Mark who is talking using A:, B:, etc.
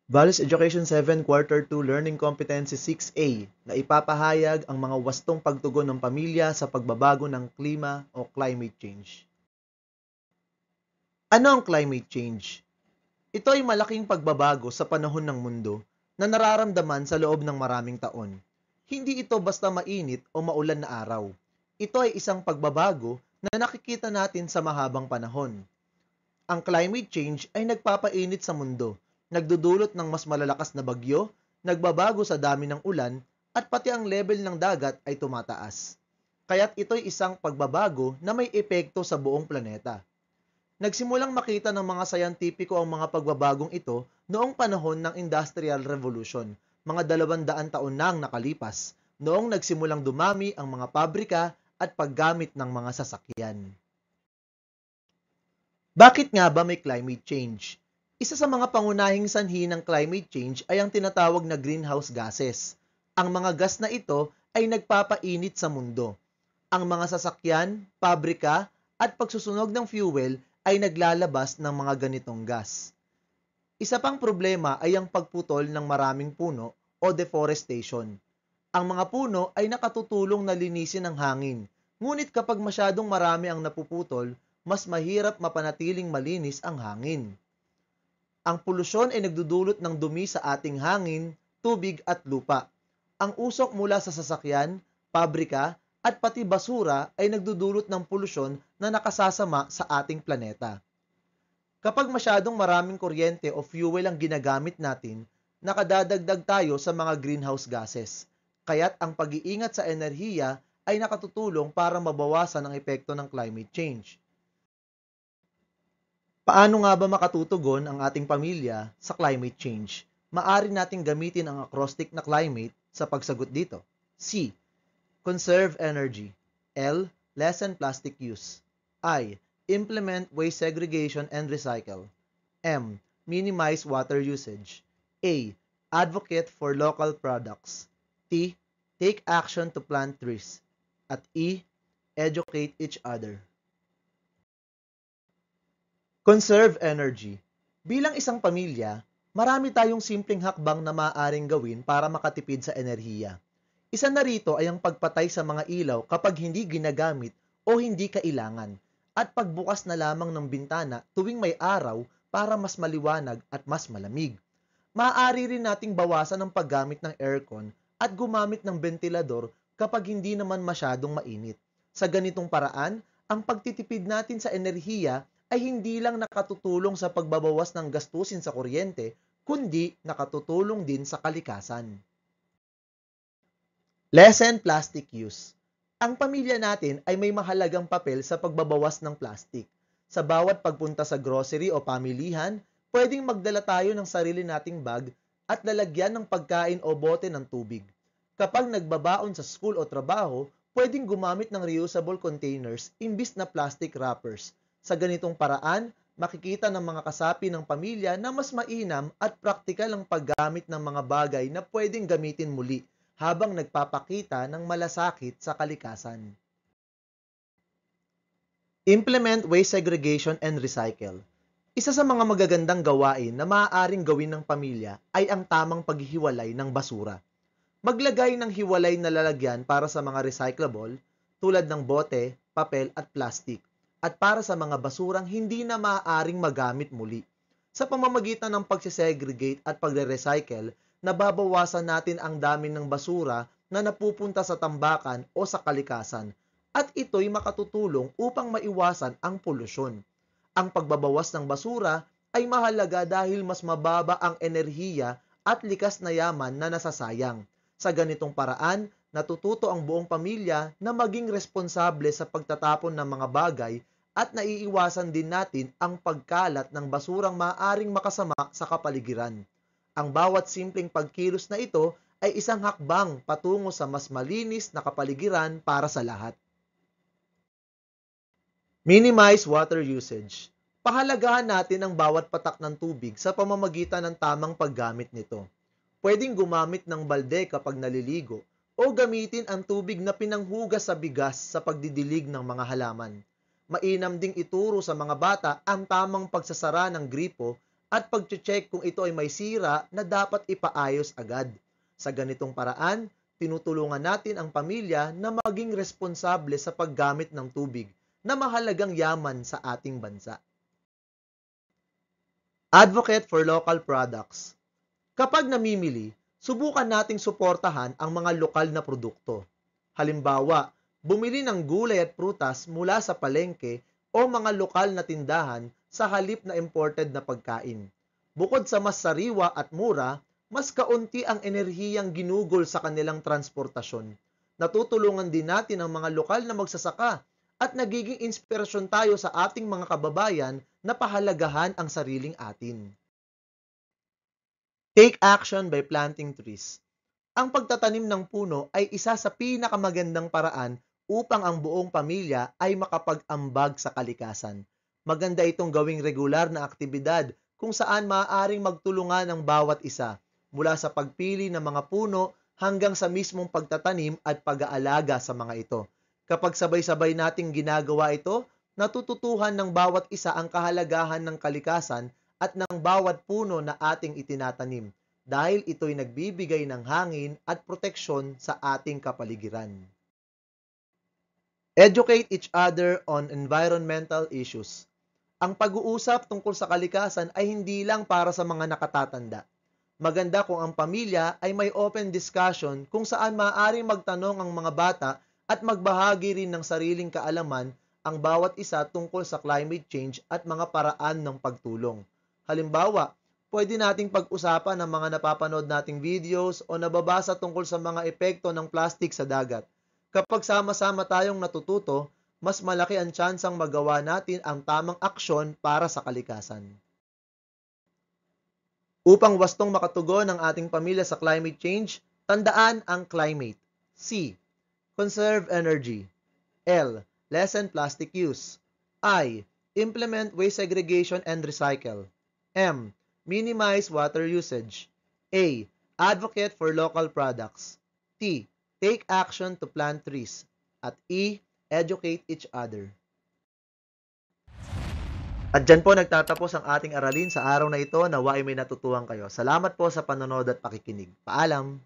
A: Values Education 7 Quarter 2 Learning Competency 6A na ipapahayag ang mga wastong pagtugon ng pamilya sa pagbabago ng klima o climate change. Ano ang climate change? Ito ay malaking pagbabago sa panahon ng mundo na nararamdaman sa loob ng maraming taon. Hindi ito basta mainit o maulan na araw. Ito ay isang pagbabago na nakikita natin sa mahabang panahon. Ang climate change ay nagpapainit sa mundo, nagdudulot ng mas malalakas na bagyo, nagbabago sa dami ng ulan, at pati ang level ng dagat ay tumataas. Kaya't ito'y isang pagbabago na may epekto sa buong planeta. Nagsimulang makita ng mga sayantipiko ang mga pagbabagong ito noong panahon ng Industrial Revolution, mga 200 taon na ang nakalipas, noong nagsimulang dumami ang mga pabrika at paggamit ng mga sasakyan. Bakit nga ba may climate change? Isa sa mga pangunahing sanhi ng climate change ay ang tinatawag na greenhouse gases. Ang mga gas na ito ay nagpapainit sa mundo. Ang mga sasakyan, pabrika, at pagsusunog ng fuel ay naglalabas ng mga ganitong gas. Isa pang problema ay ang pagputol ng maraming puno o deforestation. Ang mga puno ay nakatutulong na linisin ang hangin, ngunit kapag masyadong marami ang napuputol, mas mahirap mapanatiling malinis ang hangin. Ang polusyon ay nagdudulot ng dumi sa ating hangin, tubig at lupa. Ang usok mula sa sasakyan, pabrika, at pati basura ay nagdudulot ng polusyon na nakasasama sa ating planeta. Kapag masyadong maraming kuryente o fuel ang ginagamit natin, nakadadagdag tayo sa mga greenhouse gases. Kaya't ang pag-iingat sa enerhiya ay nakatutulong para mabawasan ang epekto ng climate change. Paano nga ba makatutugon ang ating pamilya sa climate change? Maaari nating gamitin ang acrostic na climate sa pagsagot dito. C. Conserve energy. L. Lessen plastic use. I. Implement waste segregation and recycle. M. Minimize water usage. A. Advocate for local products. T. Take action to plant trees. At E. Educate each other. Conserve energy. Bilang isang pamilya, marami tayong simpleng hakbang na maaaring gawin para makatipid sa enerhiya. Isa na rito ay ang pagpatay sa mga ilaw kapag hindi ginagamit o hindi kailangan, at pagbukas na lamang ng bintana tuwing may araw para mas maliwanag at mas malamig. Maaari rin nating bawasan ang paggamit ng aircon at gumamit ng ventilador kapag hindi naman masyadong mainit. Sa ganitong paraan, ang pagtitipid natin sa enerhiya ay hindi lang nakatutulong sa pagbabawas ng gastusin sa kuryente, kundi nakatutulong din sa kalikasan. Lessen plastic use. Ang pamilya natin ay may mahalagang papel sa pagbabawas ng plastic. Sa bawat pagpunta sa grocery o pamilihan, pwedeng magdala tayo ng sarili nating bag at lalagyan ng pagkain o bote ng tubig. Kapag nagbabaon sa school o trabaho, pwedeng gumamit ng reusable containers imbis na plastic wrappers. Sa ganitong paraan, makikita ng mga kasapi ng pamilya na mas mainam at praktikal ang paggamit ng mga bagay na pwedeng gamitin muli habang nagpapakita ng malasakit sa kalikasan. Implement waste segregation and recycle. Isa sa mga magagandang gawain na maaaring gawin ng pamilya ay ang tamang paghihiwalay ng basura. Maglagay ng hiwalay na lalagyan para sa mga recyclable tulad ng bote, papel at plastic, at para sa mga basurang hindi na maaaring magamit muli. Sa pamamagitan ng pagsisegregate at pagre-recycle, nababawasan natin ang dami ng basura na napupunta sa tambakan o sa kalikasan, at ito'y makatutulong upang maiwasan ang polusyon. Ang pagbabawas ng basura ay mahalaga dahil mas mababa ang enerhiya at likas na yaman na nasasayang. Sa ganitong paraan, natututo ang buong pamilya na maging responsable sa pagtatapon ng mga bagay at naiiwasan din natin ang pagkalat ng basurang maaaring makasama sa kapaligiran. Ang bawat simpleng pagkilos na ito ay isang hakbang patungo sa mas malinis na kapaligiran para sa lahat. Minimize water usage. Pahalagahan natin ang bawat patak ng tubig sa pamamagitan ng tamang paggamit nito. Pwedeng gumamit ng balde kapag naliligo o gamitin ang tubig na pinanghugas sa bigas sa pagdidilig ng mga halaman. Mainam ding ituro sa mga bata ang tamang pagsasara ng gripo at pag-check kung ito ay may sira na dapat ipaayos agad. Sa ganitong paraan, tinutulungan natin ang pamilya na maging responsable sa paggamit ng tubig na mahalagang yaman sa ating bansa. Advocate for local products. Kapag namimili, subukan nating suportahan ang mga lokal na produkto. Halimbawa, bumili ng gulay at prutas mula sa palengke o mga lokal na tindahan sa halip na imported na pagkain. Bukod sa mas sariwa at mura, mas kaunti ang enerhiyang ginugol sa kanilang transportasyon. Natutulungan din natin ang mga lokal na magsasaka at nagiging inspirasyon tayo sa ating mga kababayan na pahalagahan ang sariling atin. Take action by planting trees. Ang pagtatanim ng puno ay isa sa pinakamagandang paraan upang ang buong pamilya ay makapag-ambag sa kalikasan. Maganda itong gawing regular na aktibidad kung saan maaaring magtulungan ang bawat isa, mula sa pagpili ng mga puno hanggang sa mismong pagtatanim at pag-aalaga sa mga ito. Kapag sabay-sabay nating ginagawa ito, natututuhan ng bawat isa ang kahalagahan ng kalikasan at ng bawat puno na ating itinatanim, dahil ito'y nagbibigay ng hangin at proteksyon sa ating kapaligiran. Educate each other on environmental issues. Ang pag-uusap tungkol sa kalikasan ay hindi lang para sa mga nakatatanda. Maganda kung ang pamilya ay may open discussion kung saan maaaring magtanong ang mga bata at magbahagi rin ng sariling kaalaman ang bawat isa tungkol sa climate change at mga paraan ng pagtulong. Halimbawa, pwede nating pag-usapan ang mga napapanood nating videos o nababasa tungkol sa mga epekto ng plastic sa dagat. Kapag sama-sama tayong natututo, mas malaki ang tsansang magawa natin ang tamang aksyon para sa kalikasan. Upang wastong makatugon ang ating pamilya sa climate change, tandaan ang climate. C. Conserve energy. L. Lessen plastic use. I. Implement waste segregation and recycle. M. Minimize water usage. A. Advocate for local products. T. Take action to plant trees. At E. Educate each other. At dyan po nagtatapos ang ating aralin sa araw na ito. Nawa'y may natutuhan kayo. Salamat po sa panonood at pakikinig. Paalam!